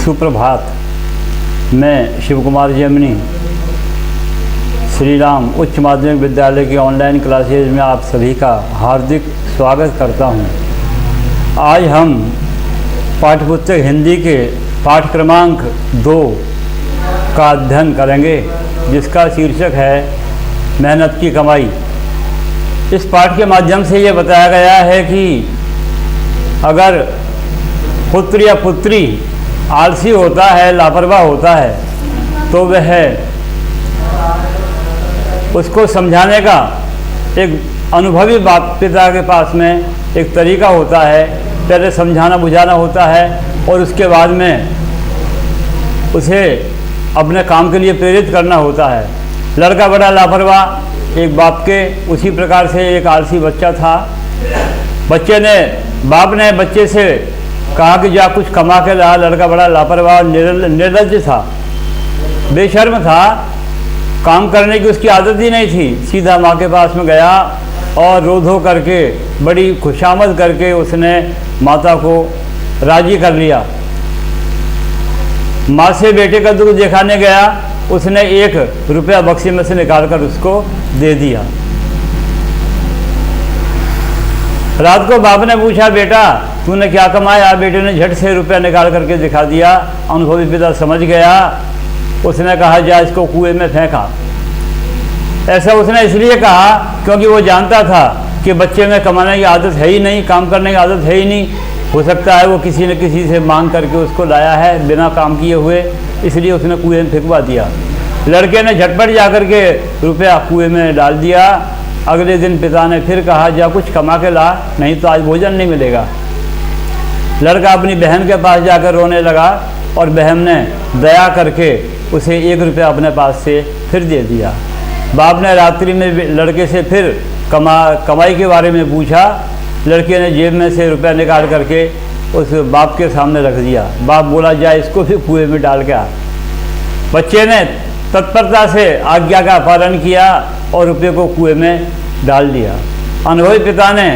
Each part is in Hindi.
सुप्रभात। मैं शिव कुमार जैमिनी श्री राम उच्च माध्यमिक विद्यालय की ऑनलाइन क्लासेज में आप सभी का हार्दिक स्वागत करता हूं। आज हम पाठ्यपुस्तक हिंदी के पाठ क्रमांक 2 का अध्ययन करेंगे, जिसका शीर्षक है मेहनत की कमाई। इस पाठ के माध्यम से ये बताया गया है कि अगर पुत्र या पुत्री आलसी होता है, लापरवाह होता है, तो वह उसको समझाने का एक अनुभवी बाप पिता के पास में एक तरीका होता है। पहले समझाना बुझाना होता है और उसके बाद में उसे अपने काम के लिए प्रेरित करना होता है। लड़का बड़ा लापरवाह, एक बाप के उसी प्रकार से एक आलसी बच्चा था। बाप ने बच्चे से कहा कि जा कुछ कमा के ला। लड़का बड़ा लापरवाह, निर्लज्ज था, बेशर्म था, काम करने की उसकी आदत ही नहीं थी। सीधा माँ के पास में गया और रो धो करके बड़ी खुशामद करके उसने माता को राजी कर लिया। माँ से बेटे का दुख दिखाने गया, उसने 1 रुपया बक्से में से निकालकर उसको दे दिया। रात को बाप ने पूछा, बेटा तूने क्या कमाया? बेटे ने झट से रुपया निकाल करके दिखा दिया। अनुभवी पिता समझ गया, उसने कहा जा इसको कुएं में फेंका। ऐसा उसने इसलिए कहा क्योंकि वो जानता था कि बच्चे में कमाने की आदत है ही नहीं, काम करने की आदत है ही नहीं। हो सकता है वो किसी न किसी से मांग करके उसको लाया है बिना काम किए हुए, इसलिए उसने कुएं में फेंकवा दिया। लड़के ने झटपट जाकर के रुपया कुएं में डाल दिया। अगले दिन पिता ने फिर कहा जा कुछ कमा के ला, नहीं तो आज भोजन नहीं मिलेगा। लड़का अपनी बहन के पास जाकर रोने लगा और बहन ने दया करके उसे 1 रुपया अपने पास से फिर दे दिया। बाप ने रात्रि में लड़के से फिर कमाई के बारे में पूछा। लड़के ने जेब में से रुपया निकाल करके उस बाप के सामने रख दिया। बाप बोला जा इसको भी कुएं में डाल के आ। बच्चे ने तत्परता से आज्ञा का पालन किया और रुपये को कुएं में डाल दिया। अनुभवी पिता ने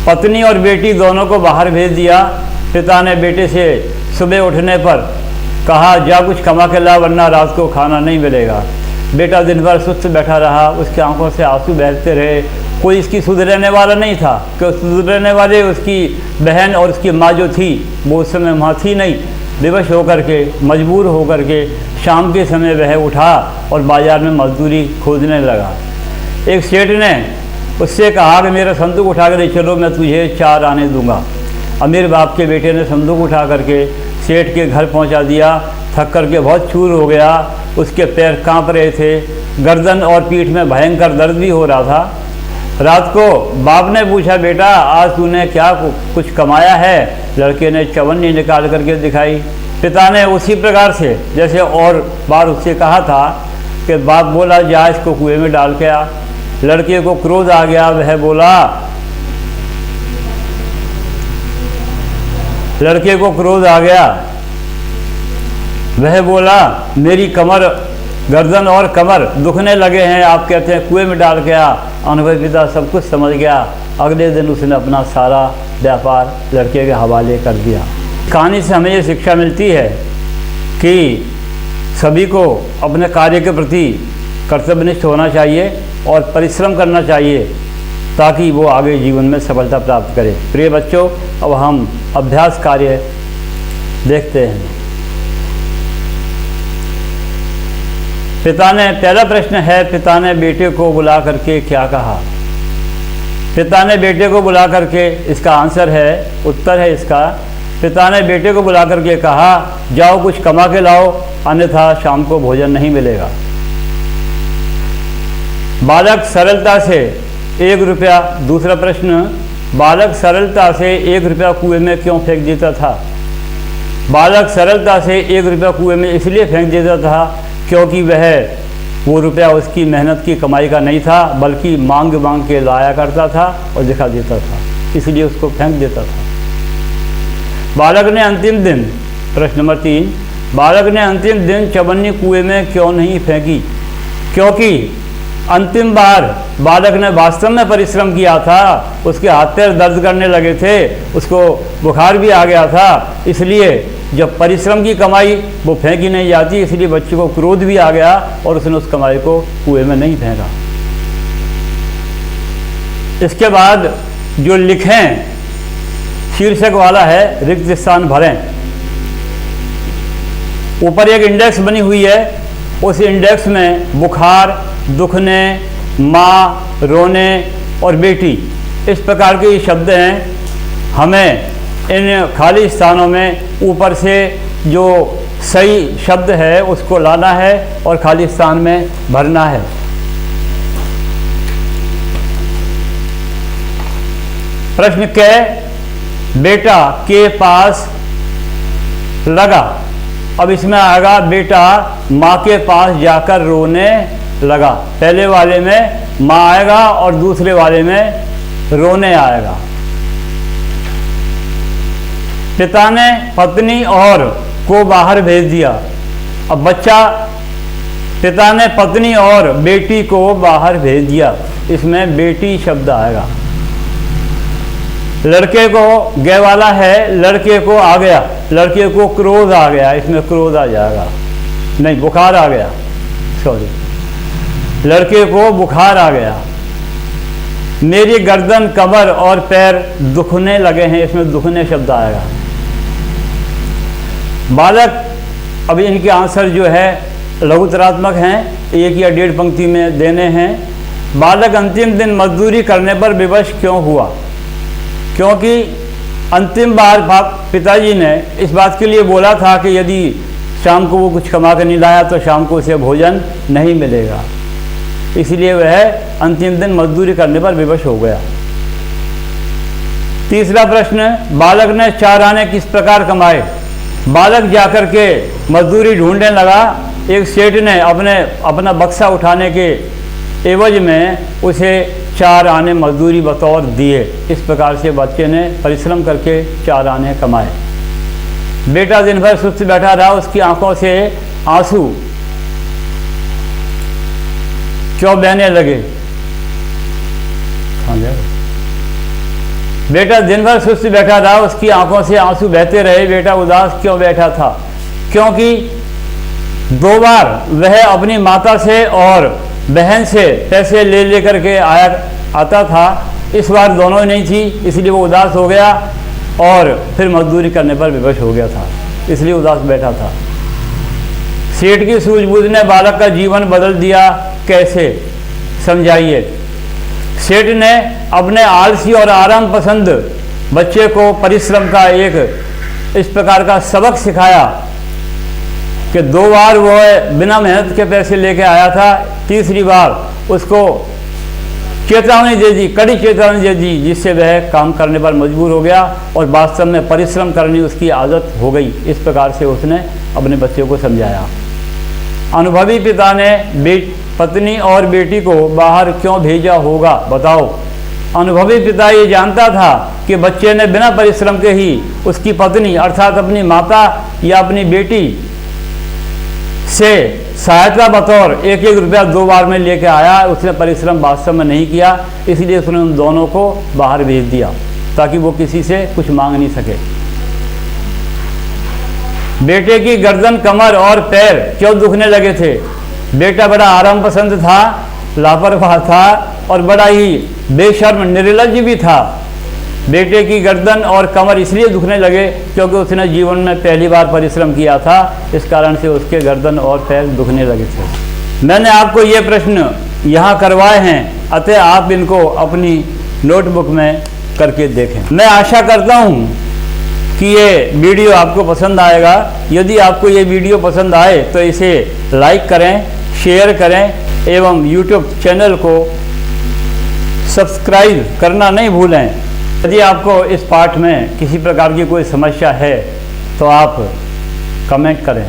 पत्नी और बेटी दोनों को बाहर भेज दिया। पिता ने बेटे से सुबह उठने पर कहा जा कुछ कमा के ला, वरना रात को खाना नहीं मिलेगा। बेटा दिन भर सुस्त बैठा रहा, उसकी आंखों से आंसू बहते रहे। कोई इसकी सुधरने वाला नहीं था, क्योंकि सुधरने वाले उसकी बहन और उसकी माँ जो थी वो उस समय वहाँ थी नहीं। विवश होकर के, मजबूर होकर के शाम के समय वह उठा और बाज़ार में मजदूरी खोजने लगा। एक सेठ ने उससे कहा कि मेरा संदूक उठा कर ले चलो, मैं तुझे 4 आने दूंगा। अमीर बाप के बेटे ने संदूक उठा करके सेठ के घर पहुंचा दिया। थक करके बहुत चूर हो गया, उसके पैर कांप रहे थे, गर्दन और पीठ में भयंकर दर्द भी हो रहा था। रात को बाप ने पूछा, बेटा आज तूने क्या कुछ कमाया है? लड़के ने चवन्नी निकाल करके दिखाई। पिता ने उसी प्रकार से जैसे और बार उससे कहा था कि बाप बोला जा इसको कुएं में डाल के आ। लड़के को क्रोध आ गया, वह बोला लड़के को क्रोध आ गया, वह बोला मेरी कमर, गर्दन और कमर दुखने लगे हैं, आप कहते हैं कुएं में डाल के आ। अनुभवी पिता सब कुछ समझ गया। अगले दिन उसने अपना सारा व्यापार लड़के के हवाले कर दिया। कहानी से हमें ये शिक्षा मिलती है कि सभी को अपने कार्य के प्रति कर्तव्यनिष्ठ होना चाहिए और परिश्रम करना चाहिए, ताकि वो आगे जीवन में सफलता प्राप्त करे। प्रिय बच्चों, अब हम अभ्यास कार्य देखते हैं। पहला प्रश्न है, पिता ने बेटे को बुला करके क्या कहा? पिता ने बेटे को बुला करके, इसका आंसर है, उत्तर है इसका, पिता ने बेटे को बुला करके कहा जाओ कुछ कमा के लाओ, अन्यथा शाम को भोजन नहीं मिलेगा। बालक सरलता से 1 रुपया, दूसरा प्रश्न, बालक सरलता से 1 रुपया कुएं में क्यों फेंक देता था? बालक सरलता से 1 रुपया कुएं में इसलिए फेंक देता था क्योंकि वो रुपया उसकी मेहनत की कमाई का नहीं था, बल्कि मांग मांग के लाया करता था और दिखा देता था, इसलिए उसको फेंक देता था। बालक ने अंतिम दिन, प्रश्न नंबर 3, बालक ने अंतिम दिन चवन्नी कुएं में क्यों नहीं फेंकी? क्योंकि अंतिम बार बालक ने वास्तव में परिश्रम किया था, उसके हाथ पैर दर्द करने लगे थे, उसको बुखार भी आ गया था, इसलिए जब परिश्रम की कमाई वो फेंकी नहीं जाती, इसलिए बच्चे को क्रोध भी आ गया और उसने उस कमाई को कुएं में नहीं फेंका। इसके बाद जो लिखें शीर्षक वाला है रिक्त स्थान भरें, ऊपर एक इंडेक्स बनी हुई है, उस इंडेक्स में बुखार, दुखने, माँ, रोने और बेटी इस प्रकार के शब्द हैं। हमें इन खाली स्थानों में ऊपर से जो सही शब्द है उसको लाना है और खाली स्थान में भरना है। प्रश्न क, बेटा के पास लगा। अब इसमें आएगा बेटा माँ के पास जाकर रोने लगा। पहले वाले में माँ आएगा और दूसरे वाले में रोने आएगा। पिता ने पत्नी और को बाहर भेज दिया। अब बच्चा, पिता ने पत्नी और बेटी को बाहर भेज दिया, इसमें बेटी शब्द आएगा। लड़के को गे वाला है, लड़के को आ गया, लड़के को क्रोध आ गया, इसमें क्रोध आ जाएगा, नहीं बुखार आ गया, सॉरी, लड़के को बुखार आ गया। मेरी गर्दन, कमर और पैर दुखने लगे हैं, इसमें दुखने शब्द आएगा। बालक, अब इनके आंसर जो है लघुतरात्मक हैं, एक या डेढ़ पंक्ति में देने हैं। बालक अंतिम दिन मजदूरी करने पर विवश क्यों हुआ? क्योंकि अंतिम बार पिताजी ने इस बात के लिए बोला था कि यदि शाम को वो कुछ कमा कर नहीं लाया तो शाम को उसे भोजन नहीं मिलेगा, इसलिए वह अंतिम दिन मजदूरी करने पर विवश हो गया। तीसरा प्रश्न, बालक ने 4 आने किस प्रकार कमाए? बालक जाकर के मजदूरी ढूंढने लगा। एक सेठ ने अपना बक्सा उठाने के एवज में उसे 4 आने मजदूरी बतौर दिए। इस प्रकार से बच्चे ने परिश्रम करके 4 आने कमाए। बेटा दिन भर सुस्त बैठा रहा, उसकी आंखों से आंसू क्यों बहने लगे? बेटा दिन भर सुस्त बैठा रहा, उसकी आंखों से आंसू बहते रहे। बेटा उदास क्यों बैठा था? क्योंकि 2 बार वह अपनी माता से और बहन से पैसे ले लेकर के आता था, इस बार दोनों नहीं थी, इसलिए वो उदास हो गया और फिर मजदूरी करने पर विवश हो गया था, इसलिए उदास बैठा था। सेठ की सूझबूझ ने बालक का जीवन बदल दिया, कैसे? समझाइए। सेठ ने अपने आलसी और आराम पसंद बच्चे को परिश्रम का एक इस प्रकार का सबक सिखाया कि 2 बार वो बिना मेहनत के पैसे लेके आया था, तीसरी बार उसको चेतावनी दे दी, कड़ी चेतावनी दे दी, जिससे वह काम करने पर मजबूर हो गया और वास्तव में परिश्रम करने उसकी आदत हो गई। इस प्रकार से उसने अपने बच्चे को समझाया। अनुभवी पिता ने पत्नी और बेटी को बाहर क्यों भेजा होगा? बताओ। अनुभवी पिता ये जानता था कि बच्चे ने बिना परिश्रम के ही उसकी पत्नी अर्थात अपनी माता या अपनी बेटी से सहायता बतौर 1-1 रुपया 2 बार में लेके आया। उसने परिश्रम वास्तव में नहीं किया, इसलिए उसने उन दोनों को बाहर भेज दिया ताकि वो किसी से कुछ मांग नहीं सके। बेटे की गर्दन, कमर और पैर क्यों दुखने लगे थे? बेटा बड़ा आराम पसंद था, लापरवाह था और बड़ा ही बेशर्म निर्लज्ज भी था। बेटे की गर्दन और कमर इसलिए दुखने लगे क्योंकि उसने जीवन में पहली बार परिश्रम किया था, इस कारण से उसके गर्दन और पैर दुखने लगे थे। मैंने आपको ये प्रश्न यहाँ करवाए हैं, अतः आप इनको अपनी नोटबुक में करके देखें। मैं आशा करता हूँ कि ये वीडियो आपको पसंद आएगा। यदि आपको ये वीडियो पसंद आए तो इसे लाइक करें, शेयर करें एवं YouTube चैनल को सब्सक्राइब करना नहीं भूलें। यदि आपको इस पाठ में किसी प्रकार की कोई समस्या है तो आप कमेंट करें।